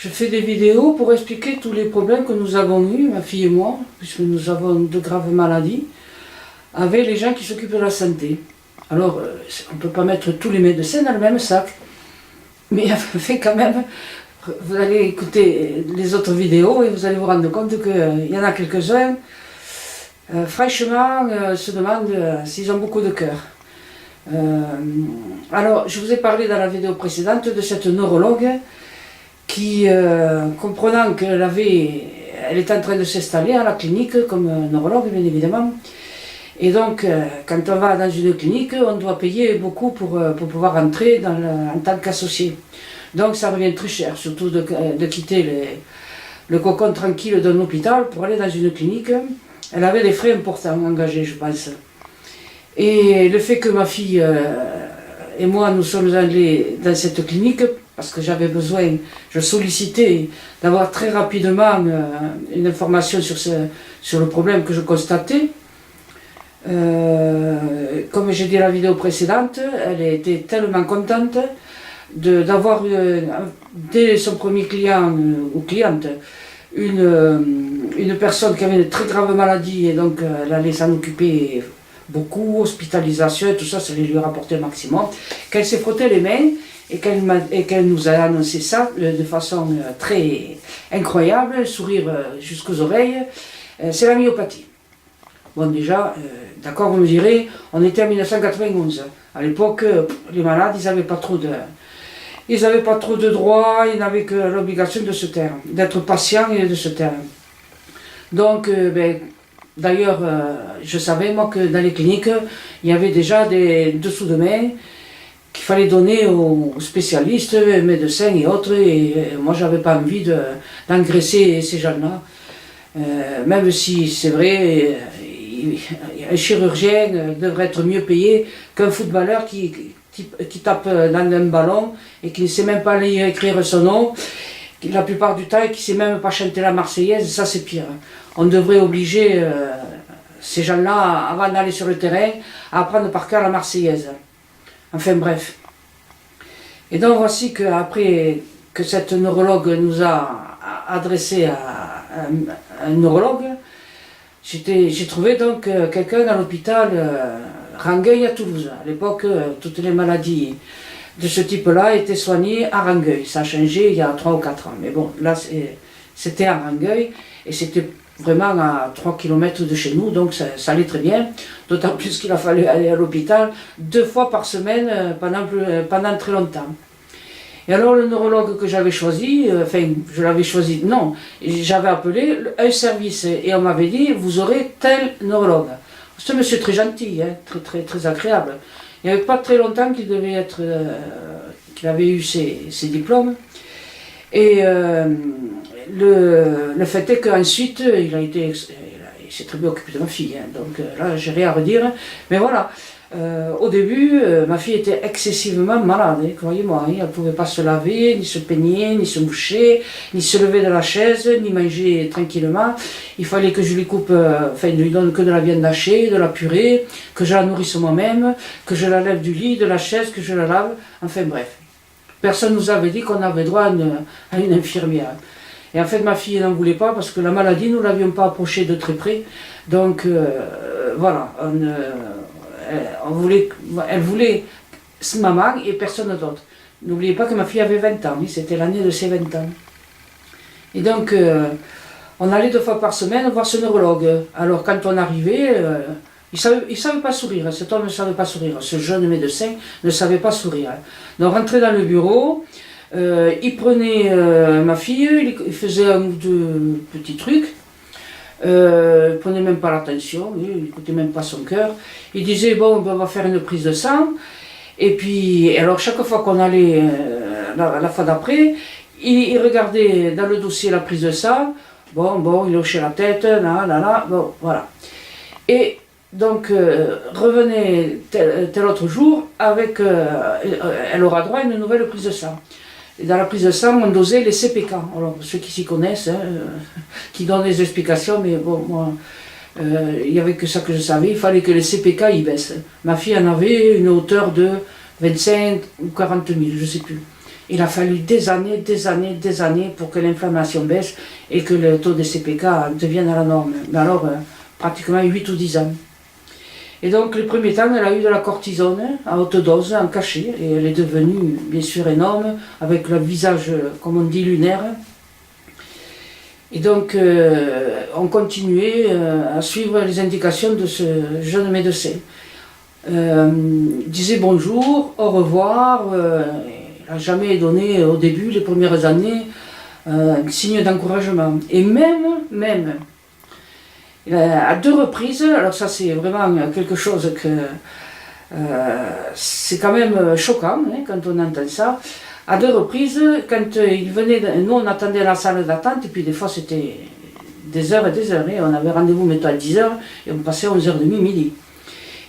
Je fais des vidéos pour expliquer tous les problèmes que nous avons eus, ma fille et moi, puisque nous avons de graves maladies, avec les gens qui s'occupent de la santé. Alors, on ne peut pas mettre tous les médecins dans le même sac, mais fait quand même, vous allez écouter les autres vidéos et vous allez vous rendre compte qu'il y en a quelques-uns, franchement, se demandent s'ils ont beaucoup de cœur. Alors, je vous ai parlé dans la vidéo précédente de cette neurologue qui, comprenant qu'elle était en train de s'installer à la clinique comme neurologue, bien évidemment. Et donc, quand on va dans une clinique, on doit payer beaucoup pour pouvoir entrer en tant qu'associé. Donc, ça revient très cher, surtout de quitter le cocon tranquille d'un hôpital pour aller dans une clinique. Elle avait des frais importants engagés, je pense. Et le fait que ma fille et moi, nous sommes allés dans cette clinique, parce que j'avais besoin, je sollicitais d'avoir très rapidement une information sur le problème que je constatais. Comme j'ai dit dans la vidéo précédente, elle était tellement contente d'avoir, dès son premier client ou cliente, une personne qui avait une très grave maladie, et donc elle allait s'en occuper beaucoup, hospitalisation et tout ça, ça allait lui rapporter le maximum, qu'elle s'est frotté les mains et qu'elle nous a annoncé ça de façon très incroyable, sourire jusqu'aux oreilles. C'est la myopathie. Bon, déjà, d'accord, vous me direz, on était en 1991. À l'époque, les malades, ils n'avaient pas trop de droits, ils n'avaient que l'obligation de se taire, d'être patients et de se taire. Donc, d'ailleurs, je savais, moi, que dans les cliniques, il y avait déjà des dessous de main qu'il fallait donner aux spécialistes, médecins et autres, et moi, j'avais pas envie d'engraisser ces gens-là. Même si, c'est vrai, un chirurgien devrait être mieux payé qu'un footballeur qui tape dans un ballon et qui ne sait même pas lire et écrire son nom, la plupart du temps, et qui ne sait même pas chanter la Marseillaise, ça c'est pire. On devrait obliger ces gens-là, avant d'aller sur le terrain, à apprendre par cœur la Marseillaise. Enfin bref. Et donc voici qu'après que cette neurologue nous a adressé à un neurologue, j'ai trouvé donc quelqu'un à l'hôpital Rangueil à Toulouse. À l'époque, toutes les maladies de ce type-là étaient soignées à Rangueil. Ça a changé il y a 3 ou 4 ans. Mais bon, là, c'était à Rangueil et c'était vraiment à 3 km de chez nous, donc ça allait très bien. D'autant plus qu'il a fallu aller à l'hôpital 2 fois par semaine pendant très longtemps. Et alors le neurologue que j'avais choisi, je l'avais choisi, non, j'avais appelé un service et on m'avait dit, vous aurez tel neurologue. C'est un monsieur très gentil, hein, très agréable. Il n'y avait pas très longtemps qu'il avait eu ses diplômes. Et le fait est qu'ensuite, il s'est très bien occupé de ma fille, hein, donc là, j'ai rien à redire. Mais voilà. Au début, ma fille était excessivement malade, hein, croyez-moi. Elle ne pouvait pas se laver, ni se peigner, ni se moucher, ni se lever de la chaise, ni manger tranquillement. Il fallait que je lui coupe, je lui donne que de la viande hachée, de la purée, que je la nourrisse moi-même, que je la lève du lit, de la chaise, que je la lave. Enfin bref. Personne ne nous avait dit qu'on avait droit à une infirmière. Et en fait, ma fille n'en voulait pas parce que la maladie, nous ne l'avions pas approchée de très près. Donc, voilà. Elle voulait maman et personne d'autre. N'oubliez pas que ma fille avait 20 ans, c'était l'année de ses 20 ans. Et donc, on allait 2 fois par semaine voir ce neurologue. Alors, quand on arrivait, il ne savait pas sourire, cet homme ne savait pas sourire, ce jeune médecin ne savait pas sourire. Donc, rentrait dans le bureau, il prenait ma fille, il faisait un ou deux petits trucs. Il ne prenait même pas l'attention, il n'écoutait même pas son cœur. Il disait, bon, on va faire une prise de sang. Et puis, alors chaque fois qu'on allait, la fois d'après, il regardait dans le dossier la prise de sang. Bon, il hochait la tête, bon, voilà. Et donc, revenait tel autre jour, elle aura droit à une nouvelle prise de sang. Et dans la prise de sang, on dosait les CPK. Alors, ceux qui s'y connaissent, hein, qui donnent des explications, mais bon, moi, il n'y avait que ça que je savais, il fallait que les CPK y baissent. Ma fille en avait une hauteur de 25 ou 40 000, je ne sais plus. Il a fallu des années pour que l'inflammation baisse et que le taux de CPK devienne à la norme. Mais alors, pratiquement 8 ou 10 ans. Et donc, les premiers temps, elle a eu de la cortisone à haute dose, en cachet, et elle est devenue, bien sûr, énorme, avec le visage, comme on dit, lunaire. Et donc, on continuait à suivre les indications de ce jeune médecin. Il disait bonjour, au revoir. Il n'a jamais donné, au début, les premières années, un signe d'encouragement. Et même, à 2 reprises, alors ça c'est vraiment quelque chose que c'est quand même choquant hein, quand on entend ça. À 2 reprises, quand il venait, nous on attendait la salle d'attente, et puis des fois c'était des heures et des heures. Hein, on avait rendez-vous mettons à 10 heures et on passait à 11h30, midi.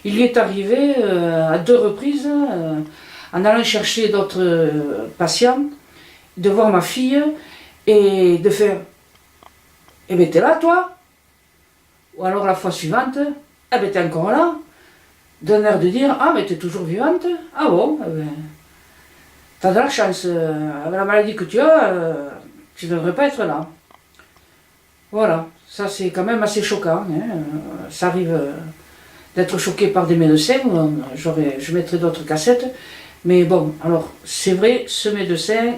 Il lui est arrivé à 2 reprises, en allant chercher d'autres patients, de voir ma fille et de faire « Eh bien t'es là toi ?» Ou alors la fois suivante, « Eh bien t'es encore là ?» D'un air de dire « Ah mais t'es toujours vivante ? Ah bon, eh ben, t'as de la chance, avec la maladie que tu as, tu ne devrais pas être là. » Voilà, ça c'est quand même assez choquant. Hein. Ça arrive d'être choqué par des médecins, je mettrai d'autres cassettes. Mais bon, alors c'est vrai, ce médecin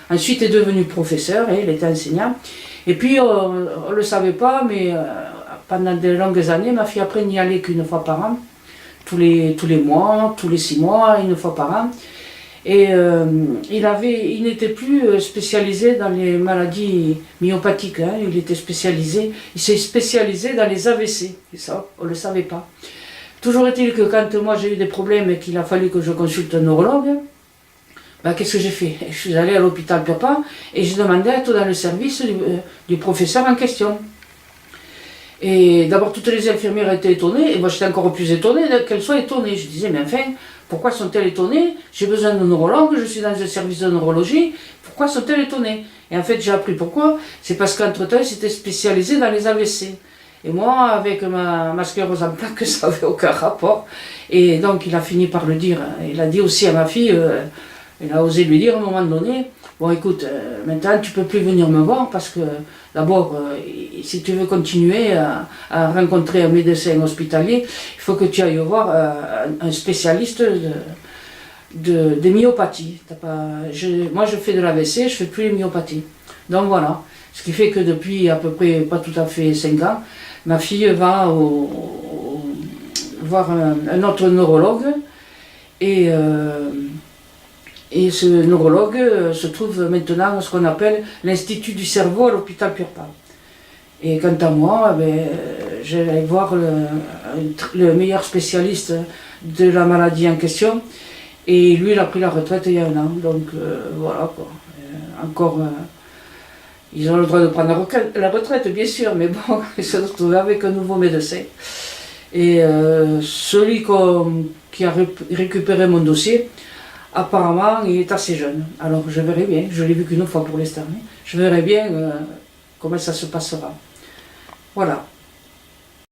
ensuite est devenu professeur, hein, il était enseignant. Et puis on ne le savait pas, mais pendant de longues années, ma fille après n'y allait qu'une fois par an, tous les mois, tous les 6 mois, une fois par an. Et il n'était plus spécialisé dans les maladies myopathiques, hein, il s'est spécialisé dans les AVC, et ça on ne le savait pas. Toujours est-il que quand moi j'ai eu des problèmes et qu'il a fallu que je consulte un neurologue, ben, qu'est-ce que j'ai fait? Je suis allée à l'hôpital Papa et j'ai demandé à être dans le service du professeur en question. Et d'abord toutes les infirmières étaient étonnées, et moi j'étais encore plus étonnée qu'elles soient étonnées. Je disais, mais enfin, pourquoi sont-elles étonnées? J'ai besoin de neurologue, je suis dans un service de neurologie, pourquoi sont-elles étonnées? Et en fait j'ai appris pourquoi, c'est parce qu'entre-temps ils s'étaient spécialisés dans les AVC. Et moi, avec ma sclérose en plaques, ça n'avait aucun rapport. Et donc, il a fini par le dire. Il a dit aussi à ma fille, il a osé lui dire à un moment donné, bon écoute, maintenant tu ne peux plus venir me voir parce que d'abord, si tu veux continuer à rencontrer un médecin hospitalier, il faut que tu ailles voir un spécialiste de myopathie. Moi, je fais de l'AVC, je ne fais plus les myopathies. Donc voilà. Ce qui fait que depuis à peu près, pas tout à fait 5 ans, ma fille va voir un autre neurologue et ce neurologue se trouve maintenant à ce qu'on appelle l'Institut du cerveau à l'hôpital Purpan. Et quant à moi, je vais aller voir le meilleur spécialiste de la maladie en question et lui il a pris la retraite il y a 1 an, donc voilà quoi. Encore... Ils ont le droit de prendre la retraite, bien sûr, mais bon, ils se retrouvent avec un nouveau médecin. Et celui qui a récupéré mon dossier, apparemment, il est assez jeune. Alors je verrai bien, je l'ai vu qu'une fois pour l'instant, je verrai bien comment ça se passera. Voilà.